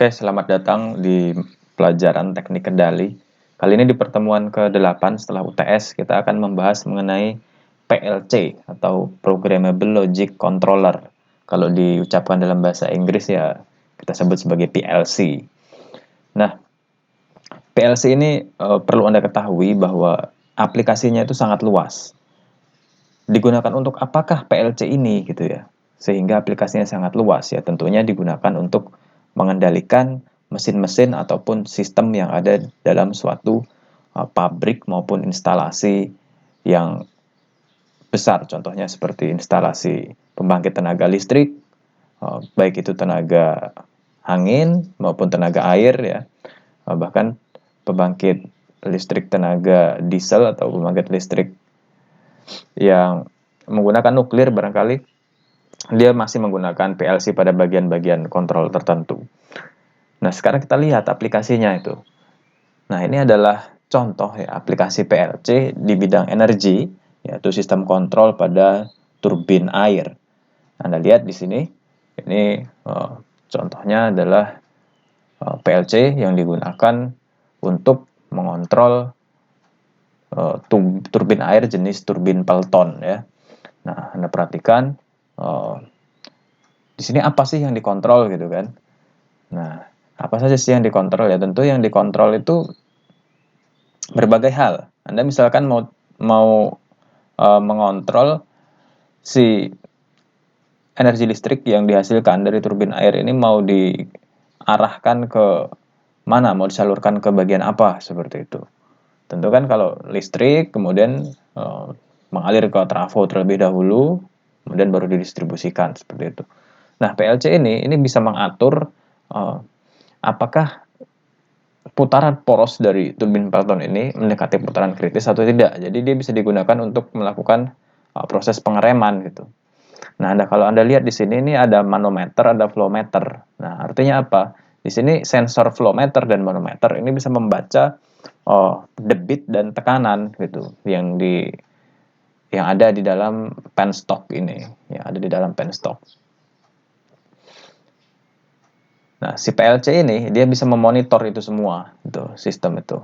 Oke, selamat datang di pelajaran teknik kendali. Kali ini di pertemuan ke-8 setelah UTS, kita akan membahas mengenai PLC atau Programmable Logic Controller. Kalau diucapkan dalam bahasa Inggris ya kita sebut sebagai PLC. Nah, PLC ini perlu Anda ketahui bahwa aplikasinya itu sangat luas. Digunakan untuk apakah PLC ini gitu ya? Sehingga aplikasinya sangat luas ya, tentunya digunakan untuk mengendalikan mesin-mesin ataupun sistem yang ada dalam suatu pabrik maupun instalasi yang besar. Contohnya seperti instalasi pembangkit tenaga listrik, baik itu tenaga angin maupun tenaga air ya, bahkan pembangkit listrik tenaga diesel atau pembangkit listrik yang menggunakan nuklir barangkali dia masih menggunakan PLC pada bagian-bagian kontrol tertentu. Nah, sekarang kita lihat aplikasinya itu. Nah, ini adalah contoh ya aplikasi PLC di bidang energi, yaitu sistem kontrol pada turbin air. Anda lihat di sini, ini contohnya adalah PLC yang digunakan untuk mengontrol turbin air jenis turbin Pelton ya. Nah, Anda perhatikan di sini apa sih yang dikontrol gitu kan? Nah, apa saja sih yang dikontrol ya? Tentu yang dikontrol itu berbagai hal. Anda misalkan mau mengontrol si energi listrik yang dihasilkan dari turbin air ini mau diarahkan ke mana, mau disalurkan ke bagian apa seperti itu. Tentu kan kalau listrik kemudian mengalir ke trafo terlebih dahulu, kemudian baru didistribusikan seperti itu. Nah, PLC ini bisa mengatur apakah putaran poros dari turbin Pelton ini mendekati putaran kritis atau tidak. Jadi dia bisa digunakan untuk melakukan proses pengereman gitu. Nah, kalau Anda lihat di sini ini ada manometer, ada flow meter. Nah, artinya apa? Di sini sensor flow meter dan manometer ini bisa membaca debit dan tekanan gitu yang ada di dalam penstock ini, yang ada di dalam penstock. Nah, si PLC ini dia bisa memonitor itu semua, itu sistem itu.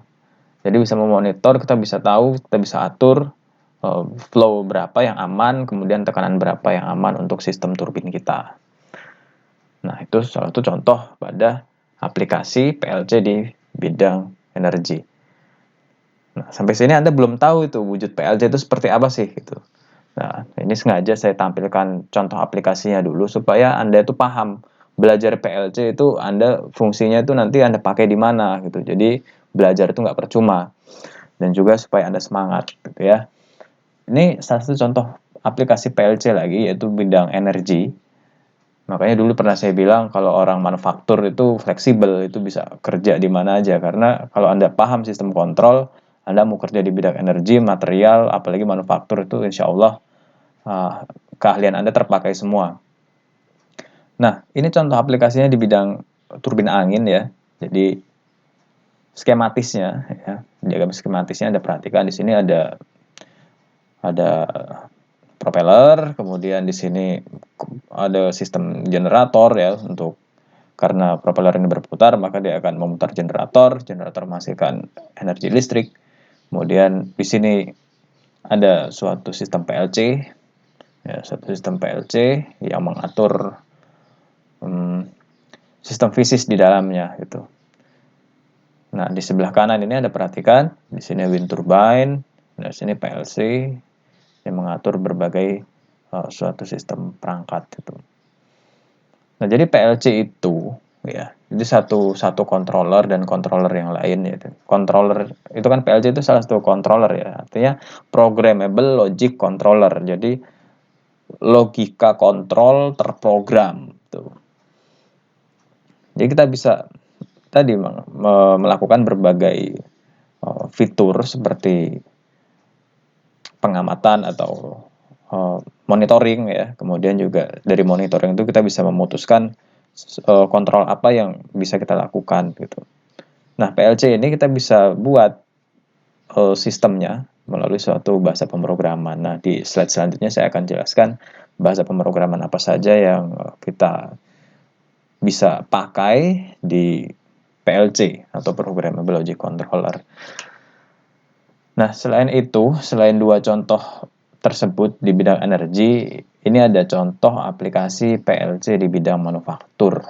Jadi bisa memonitor, kita bisa tahu, kita bisa atur flow berapa yang aman, kemudian tekanan berapa yang aman untuk sistem turbin kita. Nah, itu salah satu contoh pada aplikasi PLC di bidang energi. Nah, sampai sini Anda belum tahu itu wujud PLC itu seperti apa sih gitu. Nah, ini sengaja saya tampilkan contoh aplikasinya dulu supaya Anda itu paham. Belajar PLC itu Anda fungsinya itu nanti Anda pakai di mana gitu. Jadi belajar itu nggak percuma. Dan juga supaya Anda semangat gitu ya. Ini salah satu contoh aplikasi PLC lagi yaitu bidang energi. Makanya dulu pernah saya bilang kalau orang manufaktur itu fleksibel, itu bisa kerja di mana aja karena kalau Anda paham sistem kontrol, Anda mau kerja di bidang energi, material, apalagi manufaktur itu insya Allah keahlian Anda terpakai semua. Nah, ini contoh aplikasinya di bidang turbin angin ya. Jadi skematisnya ya, diagram skematisnya Anda perhatikan di sini ada propeller, kemudian di sini ada sistem generator ya untuk karena propeller ini berputar maka dia akan memutar generator menghasilkan energi listrik. Kemudian di sini ada suatu sistem PLC ya, yang mengatur sistem fisis di dalamnya gitu. Nah, di sebelah kanan ini Anda perhatikan, di sini wind turbine, di sini PLC yang mengatur berbagai suatu sistem perangkat itu. Nah, jadi PLC itu ya, jadi satu controller dan controller yang lain ya. Controller itu kan PLC itu salah satu controller ya, artinya programmable logic controller. Jadi logika kontrol terprogram tuh. Jadi kita bisa tadi melakukan berbagai fitur seperti pengamatan atau monitoring ya. Kemudian juga dari monitoring itu kita bisa memutuskan kontrol apa yang bisa kita lakukan gitu. Nah, PLC ini kita bisa buat sistemnya melalui suatu bahasa pemrograman. Nah, di slide selanjutnya saya akan jelaskan bahasa pemrograman apa saja yang kita bisa pakai di PLC atau Programmable Logic Controller. Nah, selain itu, selain dua contoh tersebut di bidang energi, ini ada contoh aplikasi PLC di bidang manufaktur,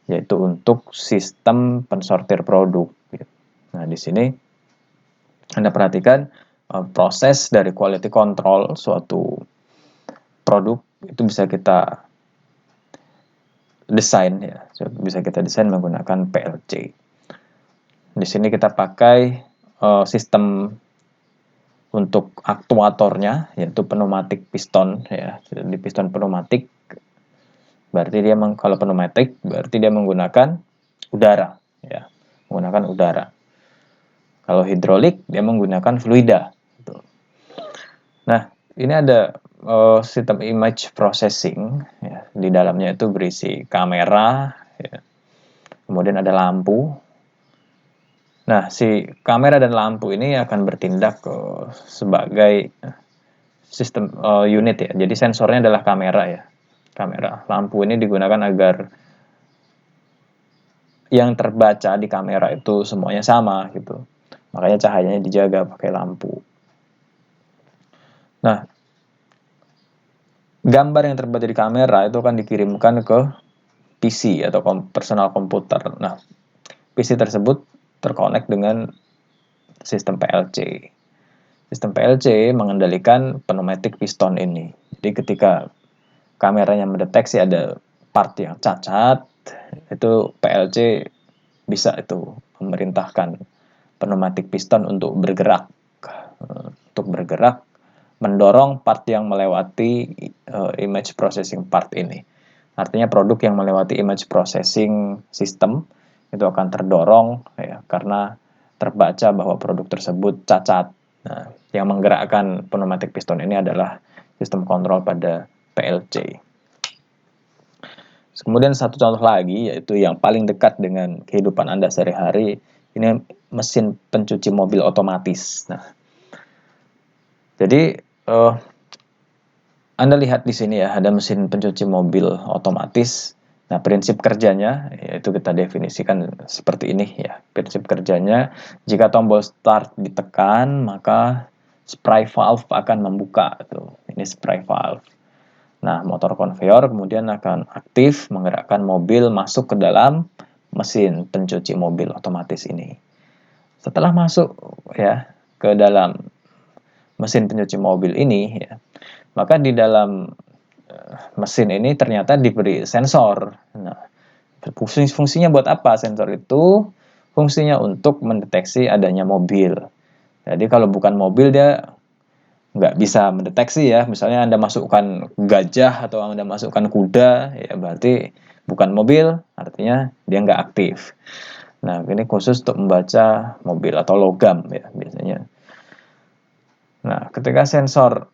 yaitu untuk sistem pensortir produk. Nah, di sini Anda perhatikan proses dari quality control suatu produk itu bisa kita desain, ya, bisa kita desain menggunakan PLC. Di sini kita pakai sistem untuk aktuatornya, yaitu pneumatik piston, ya, di piston pneumatik. Berarti dia kalau pneumatik berarti dia menggunakan udara, ya, menggunakan udara. Kalau hidrolik dia menggunakan fluida. Gitu. Nah, ini ada sistem image processing, ya, di dalamnya itu berisi kamera, ya, kemudian ada lampu. Nah, si kamera dan lampu ini akan bertindak sebagai sistem unit, ya. Jadi sensornya adalah kamera, ya. Kamera. Lampu ini digunakan agar yang terbaca di kamera itu semuanya sama gitu. Makanya cahayanya dijaga pakai lampu. Nah, gambar yang terbaca di kamera itu akan dikirimkan ke PC atau personal komputer. Nah, PC tersebut terkonek dengan sistem PLC. Sistem PLC mengendalikan pneumatic piston ini. Jadi ketika kameranya mendeteksi ada part yang cacat, itu PLC bisa itu memerintahkan pneumatic piston untuk bergerak, mendorong part yang melewati image processing part ini. Artinya produk yang melewati image processing system itu akan terdorong, ya, karena terbaca bahwa produk tersebut cacat. Nah, yang menggerakkan pneumatic piston ini adalah sistem kontrol pada PLC. Kemudian satu contoh lagi, yaitu yang paling dekat dengan kehidupan Anda sehari-hari, ini mesin pencuci mobil otomatis. Nah, jadi Anda lihat di sini, ya, ada mesin pencuci mobil otomatis. Nah, prinsip kerjanya yaitu kita definisikan seperti ini, ya. Prinsip kerjanya, jika tombol start ditekan, maka spray valve akan membuka. Tuh, ini spray valve. Nah, motor konveyor kemudian akan aktif menggerakkan mobil masuk ke dalam mesin pencuci mobil otomatis ini. Setelah masuk, ya, ke dalam mesin pencuci mobil ini, ya, maka di dalam mesin ini ternyata diberi sensor. Nah, fungsinya buat apa sensor itu? Fungsinya untuk mendeteksi adanya mobil. Jadi kalau bukan mobil dia nggak bisa mendeteksi, ya. Misalnya Anda masukkan gajah atau Anda masukkan kuda, ya berarti bukan mobil, artinya dia nggak aktif. Nah, ini khusus untuk membaca mobil atau logam, ya, biasanya. Nah, ketika sensor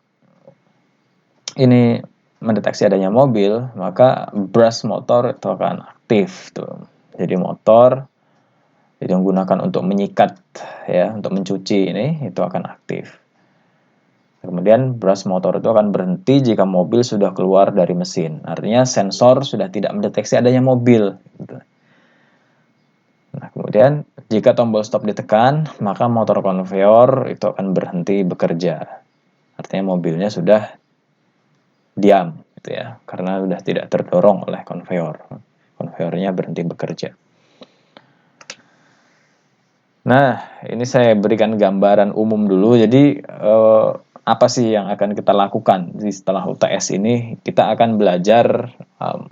ini mendeteksi adanya mobil, maka brush motor itu akan aktif tuh. Jadi motor itu digunakan untuk menyikat, ya, untuk mencuci ini itu akan aktif. Kemudian brush motor itu akan berhenti jika mobil sudah keluar dari mesin. Artinya sensor sudah tidak mendeteksi adanya mobil. Gitu. Nah, kemudian jika tombol stop ditekan, maka motor konveyor itu akan berhenti bekerja. Artinya mobilnya sudah diam, gitu, ya, karena sudah tidak terdorong oleh konveyor. Konveyornya berhenti bekerja. Nah, ini saya berikan gambaran umum dulu. Jadi apa sih yang akan kita lakukan setelah UTS ini? Kita akan belajar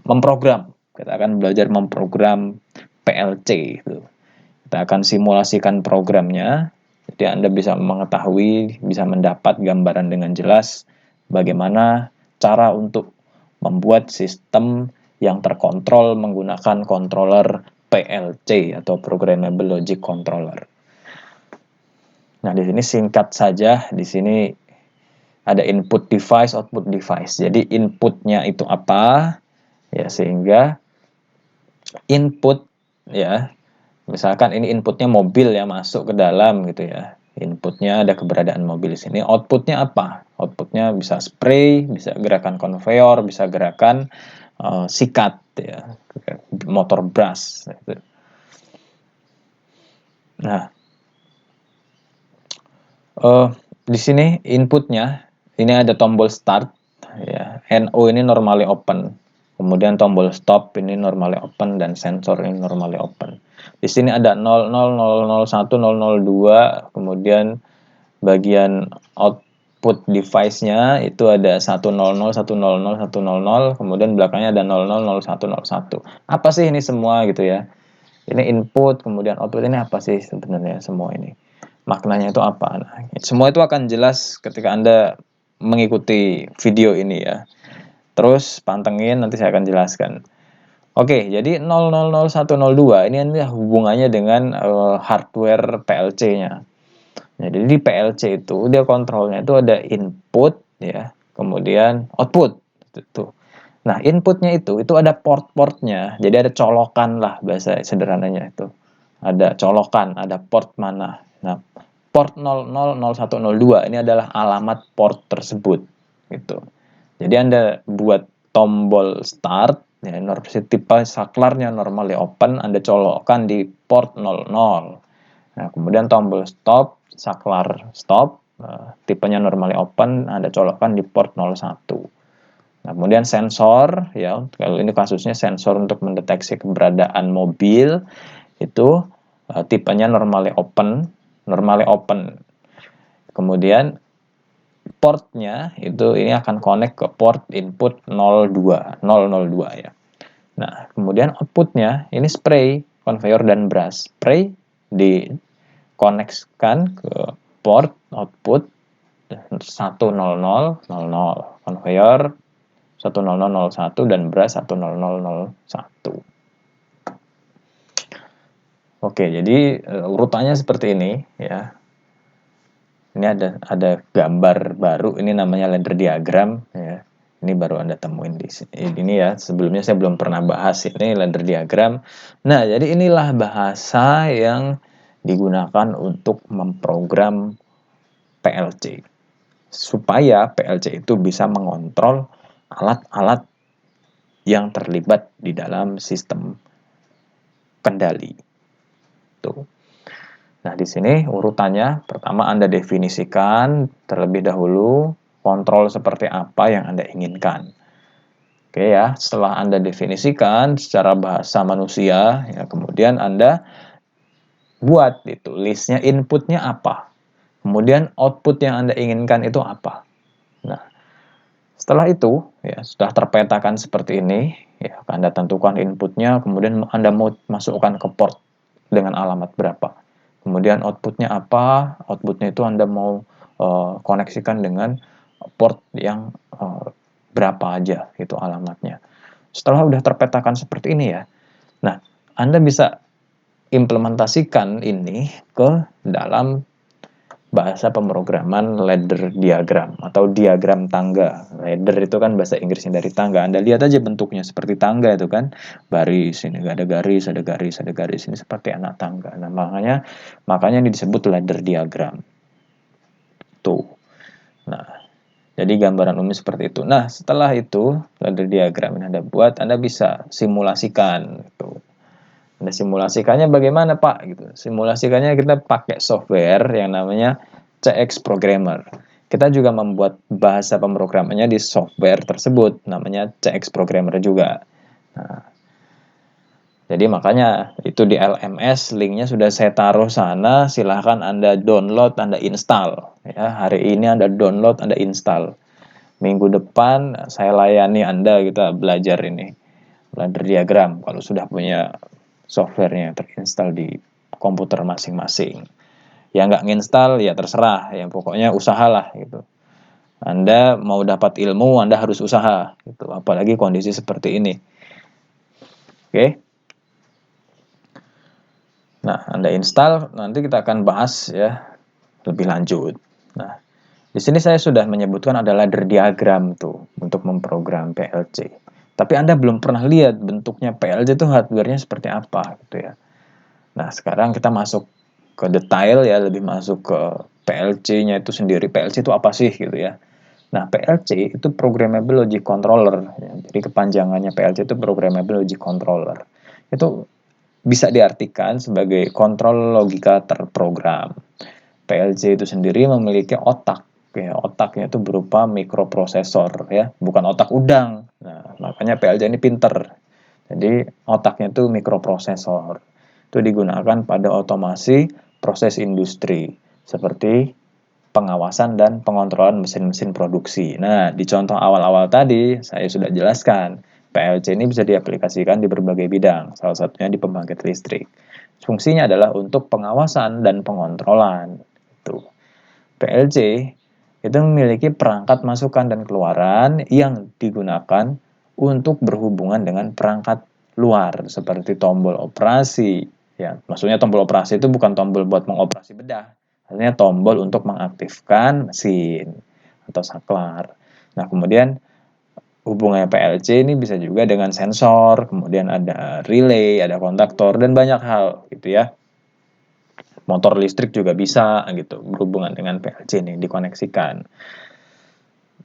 memprogram. Kita akan belajar memprogram PLC. Gitu. Kita akan simulasikan programnya. Jadi Anda bisa mengetahui, bisa mendapat gambaran dengan jelas bagaimana cara untuk membuat sistem yang terkontrol menggunakan controller PLC atau Programmable Logic Controller. Nah, di sini singkat saja, di sini ada input device, output device. Jadi inputnya itu apa? Ya, sehingga input, ya, misalkan ini inputnya mobil, ya, masuk ke dalam gitu, ya. Inputnya ada keberadaan mobil di sini. Outputnya apa? Outputnya bisa spray, bisa gerakan konveyor, bisa gerakan sikat, ya. motor brush. Nah, di sini inputnya ini ada tombol start, ya. NO ini normally open, kemudian tombol stop ini normally open, dan sensor ini normally open. Di sini ada 00, 001, 002, kemudian bagian output device-nya itu ada 100, 100, 100, kemudian belakangnya ada 00, 01, 01. Apa sih ini semua gitu ya? Ini input, kemudian output, ini apa sih sebenarnya semua ini? Maknanya itu apa? Nah, semua itu akan jelas ketika Anda mengikuti video ini ya. Terus pantengin, nanti saya akan jelaskan. Oke, jadi 000102 ini hubungannya dengan hardware PLC-nya. Nah, jadi di PLC itu dia kontrolnya itu ada input ya, kemudian output. Tuh. Nah, inputnya itu ada port-portnya. Jadi ada colokan lah bahasa sederhananya itu. Ada colokan, ada port mana. Nah, port 00, 01, 02 ini adalah alamat port tersebut gitu. Jadi Anda buat tombol start ya, tipe saklarnya normally open, Anda colokkan di port 00. Nah, kemudian tombol stop, saklar stop, tipenya normally open, Anda colokkan di port 01. Nah, kemudian sensor ya, kalau ini kasusnya sensor untuk mendeteksi keberadaan mobil itu tipenya normally open, Kemudian portnya itu ini akan connect ke port input 02 ya. Nah, kemudian outputnya ini spray, conveyor dan brush. Spray dikoneksikan ke port output 10000, conveyor 10001 dan brush 10001. Oke, jadi urutannya seperti ini ya. Ini ada gambar baru, ini namanya ladder diagram ya. Ini baru Anda temuin di sini. Ini ya, sebelumnya saya belum pernah bahas ini ladder diagram. Nah, jadi inilah bahasa yang digunakan untuk memprogram PLC. Supaya PLC itu bisa mengontrol alat-alat yang terlibat di dalam sistem kendali. Tuh. Nah, di sini urutannya, pertama Anda definisikan terlebih dahulu kontrol seperti apa yang Anda inginkan. Oke ya, setelah Anda definisikan secara bahasa manusia, ya kemudian Anda buat itu listnya, inputnya apa. Kemudian output yang Anda inginkan itu apa. Nah, setelah itu, ya sudah terpetakan seperti ini, ya Anda tentukan inputnya, kemudian Anda mau masukkan ke port dengan alamat berapa. Kemudian outputnya apa? Outputnya itu Anda mau koneksikan dengan port yang berapa aja itu alamatnya. Setelah udah terpetakan seperti ini ya, nah Anda bisa implementasikan ini ke dalam bahasa pemrograman ladder diagram atau diagram tangga. Ladder itu kan bahasa Inggrisnya dari tangga. Anda lihat aja bentuknya seperti tangga itu kan. Baris, ini ada garis, ada garis, ada garis. Ini seperti anak tangga. Nah, makanya ini disebut ladder diagram. Tuh. Nah, jadi gambaran umum seperti itu. Nah, setelah itu ladder diagram ini Anda buat, Anda bisa simulasikan gitu. Anda simulasikannya bagaimana, Pak? Gitu. Simulasikannya kita pakai software yang namanya CX Programmer. Kita juga membuat bahasa pemrogramannya di software tersebut, namanya CX Programmer juga. Nah, jadi makanya itu di LMS, linknya sudah saya taruh sana, silahkan Anda download, Anda install. Ya, hari ini Anda download, Anda install. Minggu depan saya layani Anda, kita belajar ini, ladder diagram, kalau sudah punya softwarenya terinstall di komputer masing-masing. Ya nggak nginstal ya terserah, ya pokoknya usahalah gitu. Anda mau dapat ilmu, Anda harus usaha gitu, apalagi kondisi seperti ini. Oke. Nah, Anda install, nanti kita akan bahas ya lebih lanjut. Nah, di sini saya sudah menyebutkan ada ladder diagram tuh untuk memprogram PLC. Tapi Anda belum pernah lihat bentuknya PLC itu hardware-nya seperti apa gitu ya. Nah, sekarang kita masuk ke detail ya, lebih masuk ke PLC-nya itu sendiri. PLC itu apa sih gitu ya. Nah, PLC itu Programmable Logic Controller. Ya, jadi kepanjangannya PLC itu Programmable Logic Controller. itu bisa diartikan sebagai kontrol logika terprogram. PLC itu sendiri memiliki otak. Ya, otaknya itu berupa mikroprosesor ya, bukan otak udang. Nah, makanya PLC ini pinter. Jadi otaknya itu mikroprosesor. Itu digunakan pada otomasi proses industri seperti pengawasan dan pengontrolan mesin-mesin produksi. Nah, di contoh awal-awal tadi saya sudah jelaskan, PLC ini bisa diaplikasikan di berbagai bidang, salah satunya di pembangkit listrik. Fungsinya adalah untuk pengawasan dan pengontrolan. Itu. PLC itu memiliki perangkat masukan dan keluaran yang digunakan untuk berhubungan dengan perangkat luar seperti tombol operasi. Ya, maksudnya tombol operasi itu bukan tombol buat mengoperasi bedah, artinya tombol untuk mengaktifkan mesin atau saklar. Nah, kemudian hubungannya PLC ini bisa juga dengan sensor, kemudian ada relay, ada kontaktor, dan banyak hal gitu ya. Motor listrik juga bisa gitu berhubungan dengan PLC ini dikoneksikan.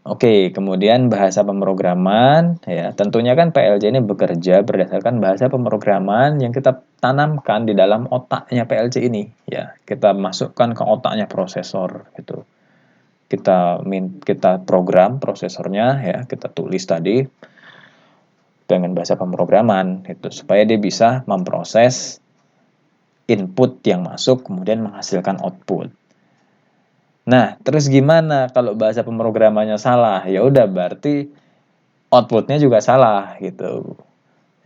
Oke, kemudian bahasa pemrograman ya, tentunya kan PLC ini bekerja berdasarkan bahasa pemrograman yang kita tanamkan di dalam otaknya PLC ini ya. Kita masukkan ke otaknya prosesor gitu. Kita program prosesornya ya, kita tulis tadi dengan bahasa pemrograman itu supaya dia bisa memproses input yang masuk kemudian menghasilkan output. Nah, terus gimana kalau bahasa pemrogramannya salah? Ya udah berarti outputnya juga salah gitu.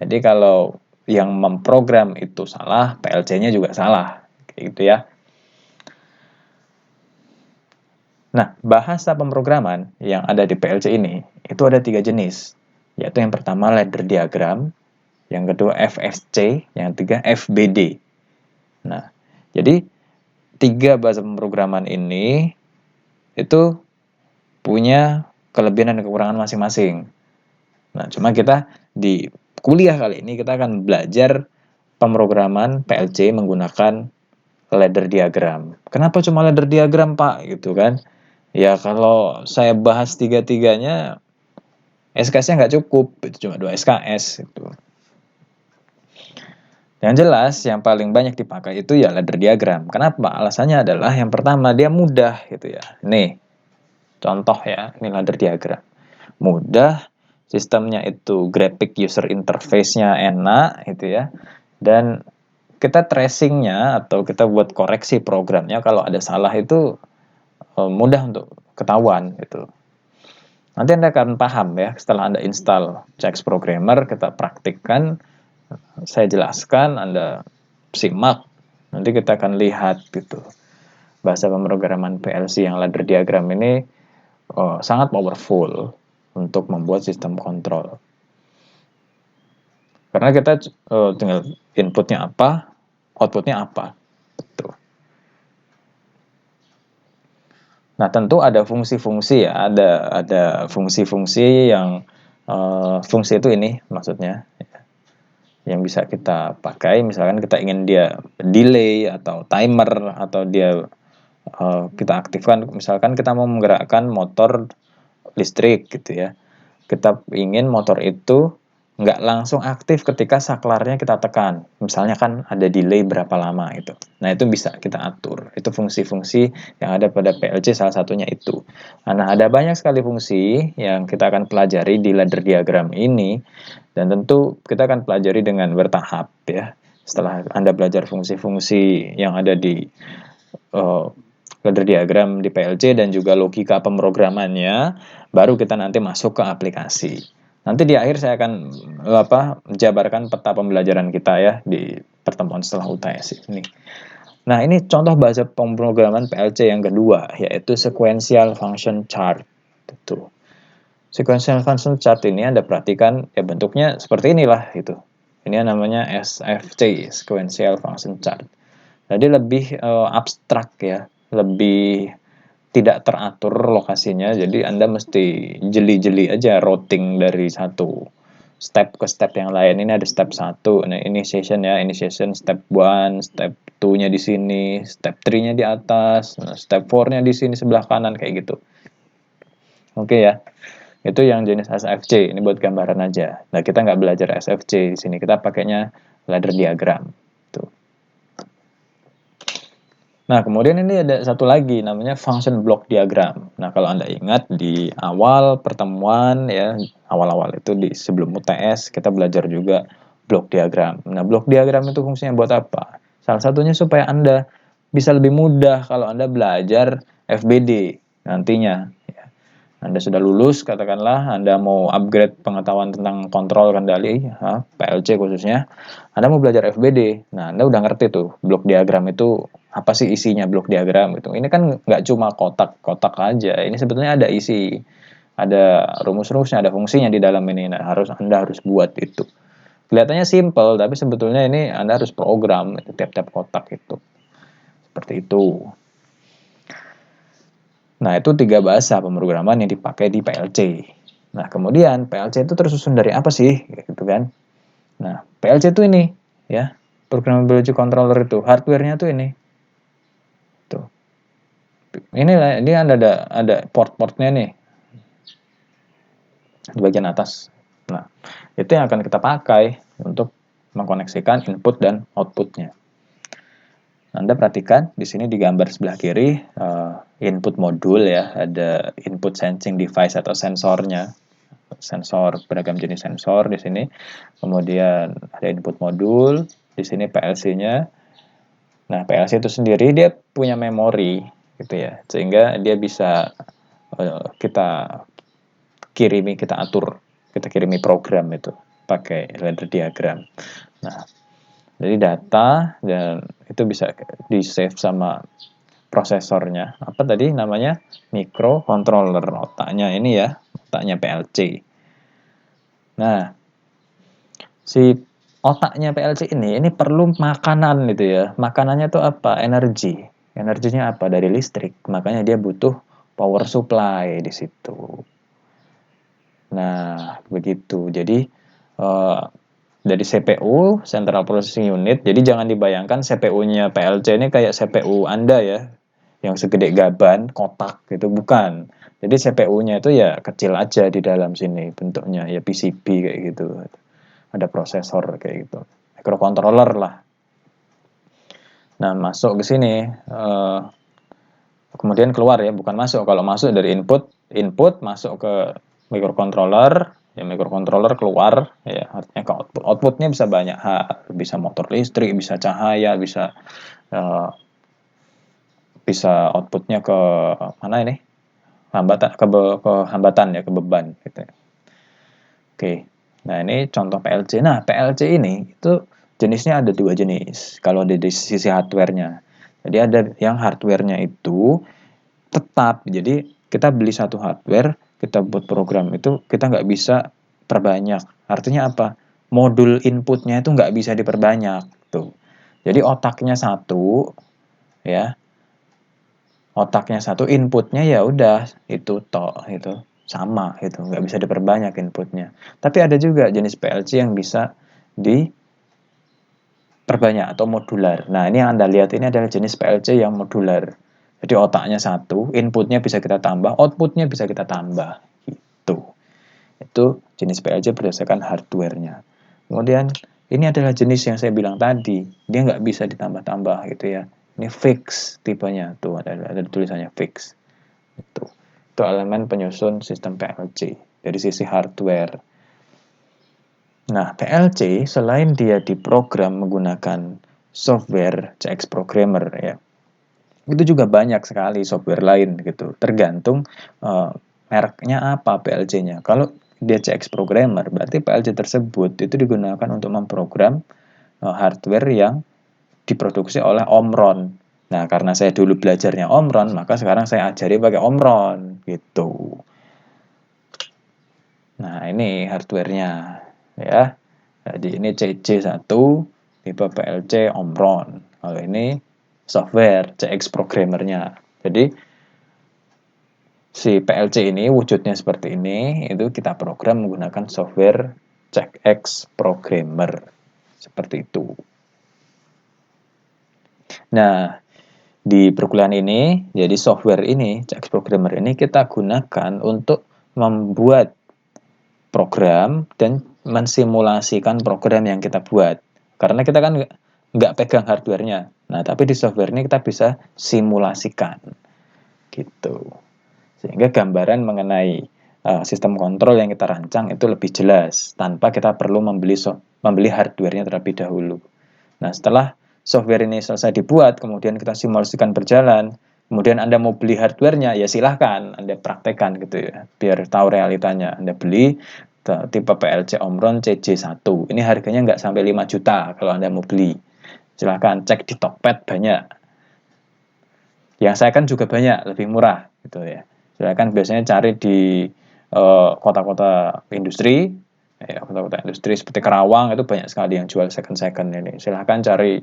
Jadi kalau yang memprogram itu salah, PLC-nya juga salah, kayak gitu ya. Nah, bahasa pemrograman yang ada di PLC ini itu ada 3 jenis, yaitu yang pertama ladder diagram, yang kedua FSC, yang ketiga FBD. Nah, jadi 3 bahasa pemrograman ini itu punya kelebihan dan kekurangan masing-masing. Nah, cuma kita di kuliah kali ini kita akan belajar pemrograman PLC menggunakan ladder diagram. Kenapa cuma ladder diagram, Pak? Gitu kan. Ya kalau saya bahas tiga-tiganya SKS-nya nggak cukup, itu cuma 2 SKS itu. Yang jelas yang paling banyak dipakai itu ya ladder diagram. Kenapa? Alasannya adalah yang pertama dia mudah gitu ya. Nih, contoh ya, ini ladder diagram. Mudah, sistemnya itu graphic user interface-nya enak gitu ya. Dan kita tracing-nya atau kita buat koreksi programnya kalau ada salah itu mudah untuk ketahuan gitu. Nanti Anda akan paham ya setelah Anda install CX Programmer, kita praktikkan, saya jelaskan, Anda simak, nanti kita akan lihat gitu. Bahasa pemrograman PLC yang ladder diagram ini sangat powerful untuk membuat sistem kontrol. Karena kita tinggal inputnya apa, outputnya apa. Tuh. Nah, tentu ada fungsi-fungsi ya, ada fungsi-fungsi yang fungsi itu ini maksudnya yang bisa kita pakai, misalkan kita ingin dia delay atau timer atau dia kita aktifkan, misalkan kita mau menggerakkan motor listrik gitu ya, kita ingin motor itu nggak langsung aktif ketika saklarnya kita tekan. Misalnya kan ada delay berapa lama itu. Nah, itu bisa kita atur. Itu fungsi-fungsi yang ada pada PLC, salah satunya itu. Nah, ada banyak sekali fungsi yang kita akan pelajari di ladder diagram ini. Dan tentu kita akan pelajari dengan bertahap ya. Setelah Anda belajar fungsi-fungsi yang ada di ladder diagram di PLC dan juga logika pemrogramannya, baru kita nanti masuk ke aplikasi. Nanti di akhir saya akan menjabarkan peta pembelajaran kita ya di pertemuan setelah UTS ini. Nah, ini contoh bahasa pemrograman PLC yang kedua, yaitu Sequential Function Chart. Itu. Sequential Function Chart ini Anda perhatikan, ya bentuknya seperti inilah gitu. Ini namanya SFC, Sequential Function Chart. Jadi lebih abstrak ya, lebih tidak teratur lokasinya, jadi Anda mesti jeli-jeli aja routing dari satu step ke step yang lain. Ini ada step 1, nah initiation ya, initiation step 1, step 2-nya di sini, step 3-nya di atas, nah, step 4-nya di sini sebelah kanan kayak gitu. Oke ya. Itu yang jenis SFC, ini buat gambaran aja. Nah, kita nggak belajar SFC di sini, kita pakainya ladder diagram. Tuh. Nah, kemudian ini ada satu lagi namanya function block diagram. Nah, kalau Anda ingat di awal pertemuan ya, awal-awal itu di sebelum UTS kita belajar juga block diagram. Nah, block diagram itu fungsinya buat apa? Salah satunya supaya Anda bisa lebih mudah kalau Anda belajar FBD nantinya. Anda sudah lulus, katakanlah Anda mau upgrade pengetahuan tentang kontrol kendali, PLC khususnya, Anda mau belajar FBD. Nah, Anda udah ngerti tuh, blok diagram itu apa sih isinya blok diagram itu. Ini kan nggak cuma kotak-kotak aja, ini sebetulnya ada isi, ada rumus-rumusnya, ada fungsinya di dalam ini. Nah, Anda harus buat itu. Kelihatannya simple, tapi sebetulnya ini Anda harus program tiap-tiap kotak itu. Seperti itu. Nah, itu 3 bahasa pemrograman yang dipakai di PLC. Nah, kemudian PLC itu tersusun dari apa sih? Gitu kan. Nah, PLC itu ini, ya. Programmable Logic Controller itu, hardware-nya tuh ini. Tuh. Ini ada port-portnya nih. Di bagian atas. Nah, itu yang akan kita pakai untuk mengkoneksikan input dan output-nya. Anda perhatikan di sini di gambar sebelah kiri input modul ya, ada input sensing device atau sensornya, sensor beragam jenis sensor di sini. Kemudian ada input modul, di sini PLC-nya. Nah, PLC itu sendiri dia punya memori gitu ya, sehingga dia bisa kita kirimi program itu pakai ladder diagram. Nah, jadi data dan itu bisa di save sama prosesornya. Apa tadi namanya? Microcontroller, otaknya ini ya, otaknya PLC. Nah, si otaknya PLC ini perlu makanan gitu ya. Makanannya tuh apa? Energi. Energinya apa? Dari listrik. Makanya dia butuh power supply di situ. Nah, begitu. Jadi dari CPU, Central Processing Unit. Jadi jangan dibayangkan CPU-nya PLC ini kayak CPU Anda ya, yang segede gaban, kotak gitu, bukan. Jadi CPU-nya itu ya kecil aja di dalam sini bentuknya, ya PCB kayak gitu. Ada prosesor kayak gitu. Microcontroller lah. Nah, masuk ke sini, kemudian keluar ya, bukan masuk. Kalau masuk dari input masuk ke microcontroller, ya microcontroller keluar, ya artinya ke output. Outputnya bisa banyak hal, bisa motor listrik, bisa cahaya, bisa outputnya ke mana ini? Hambatan ke hambatan ya, ke beban gitu ya. Oke. Nah, ini contoh PLC. Nah, PLC ini itu jenisnya ada 2 jenis kalau dari sisi hardware-nya. Jadi ada yang hardware-nya itu tetap. Jadi kita beli satu hardware, kita buat program itu kita nggak bisa perbanyak. Artinya apa? Modul inputnya itu nggak bisa diperbanyak tuh. Jadi otaknya satu, ya. Otaknya satu, inputnya ya udah itu tok itu sama itu nggak bisa diperbanyak inputnya. Tapi ada juga jenis PLC yang bisa diperbanyak atau modular. Nah, ini yang Anda lihat ini adalah jenis PLC yang modular. Jadi otaknya satu, inputnya bisa kita tambah, outputnya bisa kita tambah gitu. Itu jenis PLC berdasarkan hardware-nya. Kemudian ini adalah jenis yang saya bilang tadi, dia nggak bisa ditambah-tambah gitu ya. Ini fix tipenya, tuh ada tulisannya fix. Itu elemen penyusun sistem PLC dari sisi hardware. Nah, PLC selain dia diprogram menggunakan software CX Programmer ya, itu juga banyak sekali software lain gitu. Tergantung mereknya apa PLC-nya. Kalau dia CX Programmer, berarti PLC tersebut itu digunakan untuk memprogram hardware yang diproduksi oleh Omron. Nah, karena saya dulu belajarnya Omron, maka sekarang saya ajari pakai Omron gitu. Nah, ini hardware-nya ya. Jadi ini CC1 tipe PLC Omron. Kalau ini software CX Programmer-nya. Jadi si PLC ini wujudnya seperti ini, itu kita program menggunakan software CX Programmer. Seperti itu. Nah, di perkuliahan ini, jadi software ini, CX Programmer ini kita gunakan untuk membuat program dan mensimulasikan program yang kita buat. Karena kita kan nggak pegang hardware-nya. Nah, tapi di software ini kita bisa simulasikan. Gitu. Sehingga gambaran mengenai sistem kontrol yang kita rancang itu lebih jelas tanpa kita perlu membeli hardware-nya terlebih dahulu. Nah, setelah software ini selesai dibuat, kemudian kita simulasikan berjalan, kemudian Anda mau beli hardware-nya, ya silahkan Anda praktekkan gitu ya, biar tahu realitanya. Anda beli tipe PLC Omron CJ1, ini harganya nggak sampai 5 juta kalau Anda mau beli. Silahkan cek di Tokped banyak. Yang saya kan juga banyak, lebih murah gitu ya. Silahkan biasanya cari di kota-kota industri, kota-kota industri seperti Karawang itu banyak sekali yang jual second ini. Silahkan cari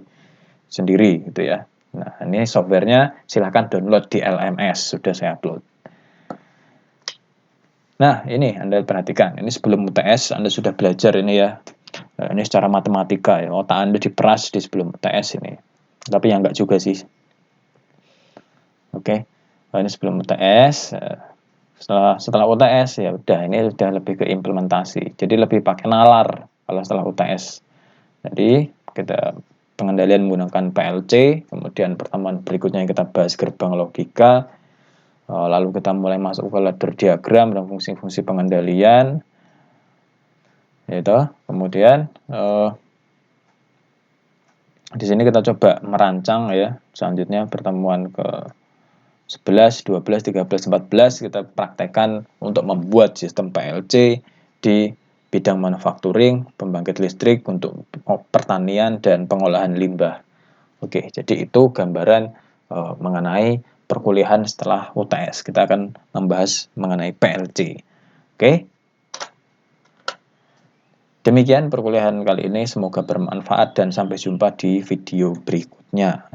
sendiri gitu ya. Nah, ini softwarenya silahkan download di LMS, sudah saya upload. Nah, ini Anda perhatikan, ini sebelum UTS Anda sudah belajar ini ya. Nah, ini secara matematika ya, otak Anda diperas di sebelum UTS ini. Tapi ya enggak juga sih. Oke, nah, ini sebelum UTS. Setelah UTS ya udah, ini udah lebih ke implementasi. Jadi lebih pakai nalar kalau setelah UTS. Jadi kita pengendalian menggunakan PLC, kemudian pertemuan berikutnya kita bahas gerbang logika, lalu kita mulai masuk ke ladder diagram dan fungsi-fungsi pengendalian, gitu. Kemudian di sini kita coba merancang ya. Selanjutnya pertemuan ke 11, 12, 13, 14 kita praktekkan untuk membuat sistem PLC di bidang manufacturing, pembangkit listrik untuk pertanian dan pengolahan limbah. Oke, jadi itu gambaran mengenai perkuliahan setelah UTS. Kita akan membahas mengenai PLC. Oke. Demikian perkuliahan kali ini, semoga bermanfaat dan sampai jumpa di video berikutnya.